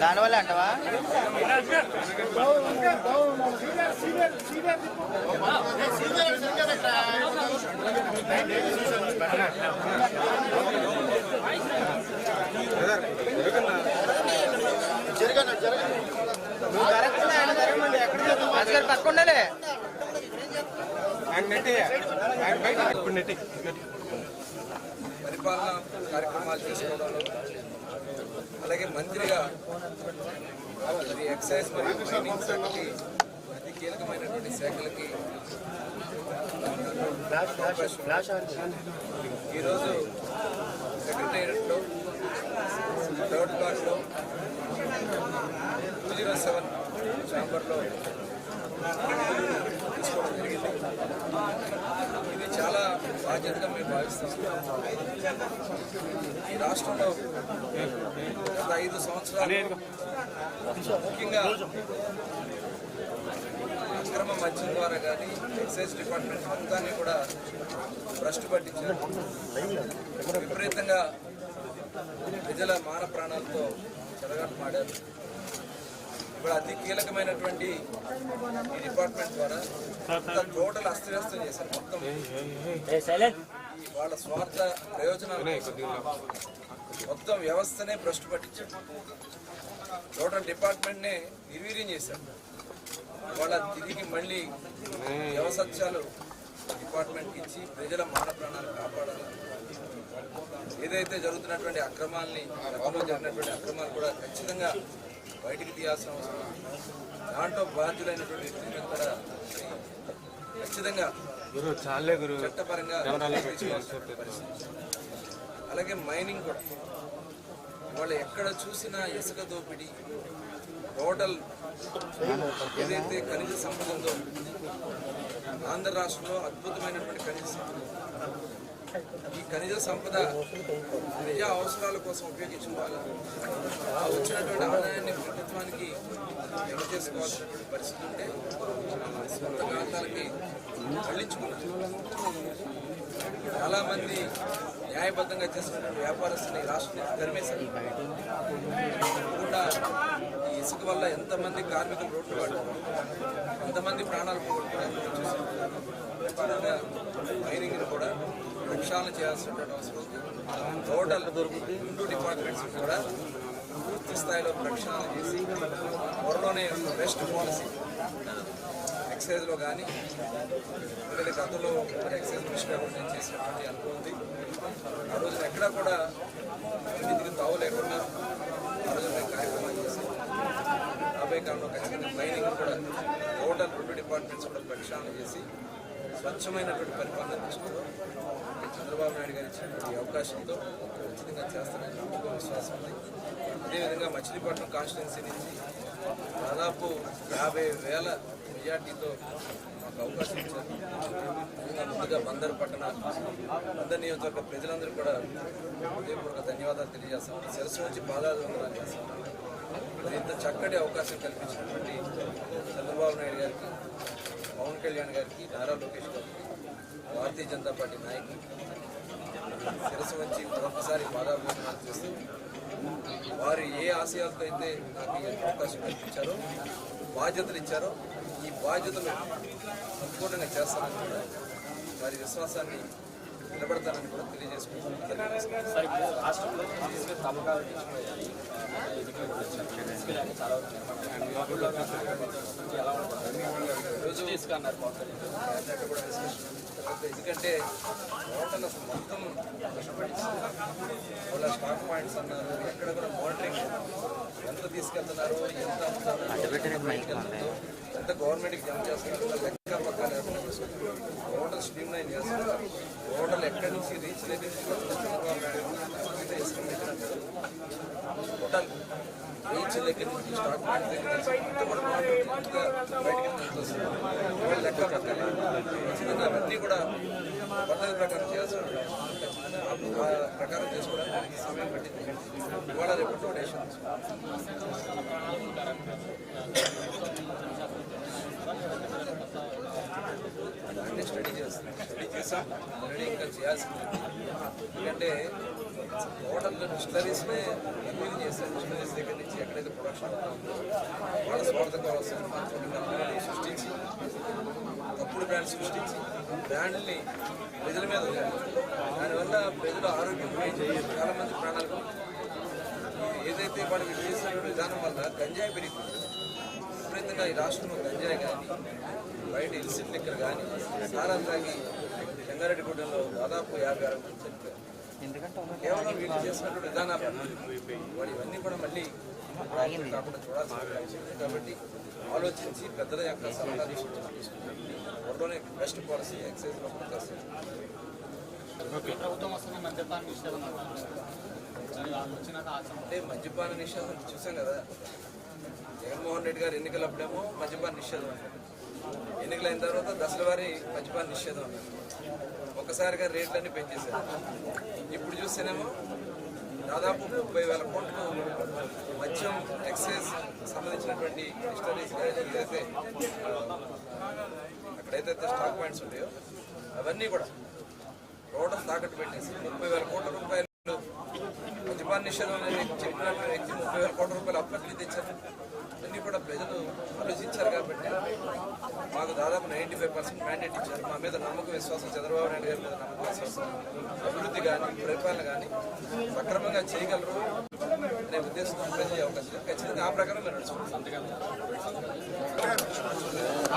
దానివల్ల అంటవా? పక్కకుండాలే పరిపాలన కార్యక్రమాలు చేసుకోవడంలో, అలాగే మంత్రిగా మరి ఎక్సైజ్ మరియు మైనింగ్ శాఖకి అతి కీలకమైనటువంటి శాఖలకి ఈరోజు సెక్రటేరియట్లో 3rd బ్లాక్లో 207 ఛాంబర్లో తీసుకోవడం జరిగింది. ఇది చాలా బాధ్యతగా మేము భావిస్తాం. ఈ రాష్ట్రంలో గత 5 సంవత్సరాలు ముఖ్యంగా అక్రమ మద్యం ద్వారా కానీ ఎక్సైజ్ డిపార్ట్మెంట్ మొత్తాన్ని కూడా భ్రష్టు పట్టించారు. విపరీతంగా ప్రజల మాన ప్రాణాలతో చెలగాటమాడారు. ఇప్పుడు అతి కీలకమైనటువంటి ఈ డిపార్ట్మెంట్ ద్వారా టోటల్ అస్తవ్యస్తం చేశారు. మొత్తం వాళ్ళ స్వార్థ ప్రయోజనాలు మొత్తం వ్యవస్థనే భ్రష్టు పట్టించారు. టోటల్ డిపార్ట్మెంట్నే నిర్వీర్యం చేశారు. వాళ్ళ తిరిగి మళ్ళీ వ్యవసత్యాలు డిపార్ట్మెంట్కి ఇచ్చి ప్రజల మాన ప్రాణాలు కాపాడాలి. ఏదైతే జరుగుతున్నటువంటి అక్రమాలని, గతంలో జరిగినటువంటి అక్రమాలు కూడా ఖచ్చితంగా బయటికి తీయాల్సిన అవసరం. దాంట్లో బాధ్యులైనటువంటి వ్యక్తులను కూడా ఖచ్చితంగా చట్టపరంగా పరిస్థితి. అలాగే మైనింగ్ కూడా వాళ్ళు ఎక్కడ చూసినా ఇసుక దోపిడీ, టోటల్ ఏదైతే ఖనిజ సంపద ఉందో ఆంధ్ర రాష్ట్రంలో అద్భుతమైనటువంటి ఖనిజ సంపద. ఈ ఖనిజ సంపద ప్రజా అవసరాల కోసం ఉపయోగించుకోవాలి. వచ్చినటువంటి ఆదాయాన్ని ప్రభుత్వానికి ఎగ చేసుకోవాల్సినటువంటి పరిస్థితి ఉంటే సొంత ఖాతాలకి మళ్లించుకున్నారు. చాలామంది న్యాయబద్ధంగా చేసినటువంటి వ్యాపారస్తుని రాష్ట్రాన్ని తరిమేశారు. కూడా ఈ ఇసుక వల్ల ఎంతమంది కార్మికులు రోడ్డు పడ్డారు, ఎంతమంది ప్రాణాలు పోగొట్టుకున్నారు చూసారు. మైనింగ్ని కూడా ప్రక్షాళన చేయాల్సినటువంటి అవసరం ఉంది. టోటల్ 2 డిపార్ట్మెంట్స్ కూడా పూర్తి స్థాయిలో ప్రక్షాళన చేసి త్వరలోనే బెస్ట్ పాలసీ ఎక్సైజ్లో కానీ ఎందుకంటే గతంలో ఎక్సైజ్ మినిస్టర్ నేను చేసినటువంటి అనుభవం ఉంది. ఆ రోజున ఎక్కడా కూడా అవినీతికి తావు లేకుండా ఆ రోజున మేము కార్యక్రమాలు చేసి రాబోయే కాలంలో ఖచ్చితంగా మైనింగ్ కూడా టోటల్ 2 డిపార్ట్మెంట్స్ కూడా ప్రక్షాళన చేసి స్వచ్ఛమైనటువంటి పరిపాలన అందించడంలో చంద్రబాబు నాయుడు గారు ఇచ్చినటువంటి అవకాశంతో ఖచ్చితంగా చేస్తానని నమ్మకం, విశ్వాసం ఉంది. అదేవిధంగా మచిలీపట్నం కాన్స్టిట్యున్సీ నుంచి దాదాపు 50,000 మెజార్టీతో మాకు అవకాశం ఇచ్చారు. ముందుగా బందర్ పట్టణ, బందర్ నియోజకవర్గ ప్రజలందరూ కూడా హృదయపూర్వక ధన్యవాదాలు తెలియజేస్తాం. శిరస్సు నుంచి పాదాభివందనాలు చేస్తాం. మరి ఇంత చక్కటి అవకాశం కల్పించినటువంటి చంద్రబాబు నాయుడు గారికి, పవన్ కళ్యాణ్ గారికి, నారా లోకేష్ గారికి, భారతీయ జనతా పార్టీ నాయకులు శిరస్సు వచ్చి మరొకసారి పాదాభివందనాలు చేస్తూ వారు ఏ ఆశయాలతో అయితే నాకు ఈ అవకాశం కల్పించారో, బాధ్యతలు ఇచ్చారో, ఈ బాధ్యతలు సంపూర్ణంగా చేస్తానని కూడా వారి విశ్వాసాన్ని నిలబడతానని కూడా తెలియజేసుకుంటున్నాను. ఎందుకంటే టోటల్ అసలు మొత్తం వాళ్ళ స్టాక్ పాయింట్స్ అన్నారు, ఎక్కడ కూడా మానిటరింగ్ ఎంత తీసుకెళ్తున్నారు, ఎంత ఎంత గవర్నమెంట్కి జమ చేస్తున్నారు, లెక్క పక్కన టోటల్ స్ట్రీమ్ లైన్ చేస్తున్నారు. టోటల్ ఎక్కడి నుంచి రీచ్ దగ్గర చంద్రబాబు నాయుడు టోటల్ రీచ్ దగ్గర నుంచి స్టాక్ పాయింట్ దగ్గర అంతా కూడా బయటకి లెక్క పక్కన ఖచ్చితంగా అవన్నీ కూడా పద్ధతి ప్రకారం చేయాల్సిన ఆ ప్రకారం చేసుకోవడానికి సమయం పట్టింది. ఇవాళ రేపు డొనేషన్ అన్నీ స్టడీ చేసాం ఆల్రెడీ ఇంకా చేయాల్సింది. ఎందుకంటే టోటల్ డిస్టరీస్నే రివ్యూ చేశారు. డిస్టరీస్ దగ్గర నుంచి ఎక్కడైతే ప్రొడక్షన్ వాళ్ళ స్వార్థం కోసం కొన్ని కంపెనీలు సృష్టించి తప్పుడు బ్రాండ్ సృష్టించి బ్రాండ్ని ప్రజల మీద వదిలారు. దానివల్ల ప్రజల ఆరోగ్యం చాలా మంది ప్రాణాలు ఏదైతే వాళ్ళకి చేసిన విధానం వల్ల గంజాయి పెరిగిపోయింది. విపరీతంగా ఈ రాష్ట్రంలో గంజాయి కానీ బయట ఇల్సిట్ లిక్కర్ కానీ సారా తాగి జంగారెడ్డిగూడెంలో దాదాపు 56 మంది చనిపోయారు. కేవలం వీళ్ళు చేసినటువంటి విధానాలు వాడు ఇవన్నీ కూడా మళ్ళీ కాకుండా చూడాల్సిన విషయం. కాబట్టి ఆలోచించి పెద్దల యొక్క సలహా త్వరలోనే బెస్ట్ పాలసీ ఎక్సైజ్ లో అంటే మద్యపాన నిషేధం చూసాం కదా. జగన్మోహన్ రెడ్డి గారు ఎన్నికలప్పుడేమో మద్యపాన నిషేధం అన్నారు, ఎన్నికలైన తర్వాత దశల వారి మద్యపాన నిషేధం అన్నారు, ఒక్కసారిగా రేట్లన్నీ పెంచేశారు. ఇప్పుడు చూస్తేనేమో దాదాపు 30,000 కోట్లు మద్యం ఎక్సైజ్ సంబంధించినటువంటి డిస్టరీస్ ఏదైతే అక్కడైతే స్టాక్ పాయింట్స్ ఉంటాయో అవన్నీ కూడా టోటల్ తాకట్టు పెట్టేసి 30,000 కోట్ల రూపాయలు మద్యపాన నిషేధం అనేది చెప్పినటువంటి వ్యక్తి 30,000 కోట్ల రూపాయలు అప్పట్లో తెచ్చారు. అన్నీ కూడా ప్రజలు ఆలోచించారు కాబట్టి మాకు దాదాపు 95% మ్యాండేట్ ఇచ్చారు. మా మీద నమ్మకం విశ్వాసం, చంద్రబాబు నాయుడు గారి మీద నమ్మకం విశ్వాసం, అభివృద్ధి కానీ పరిపాలన కానీ సక్రమంగా చేయగలరు అనే ఉద్దేశంతో ప్రజలు అవకాశం ఖచ్చితంగా ఆ ప్రకారం నడుచుకుంటాం.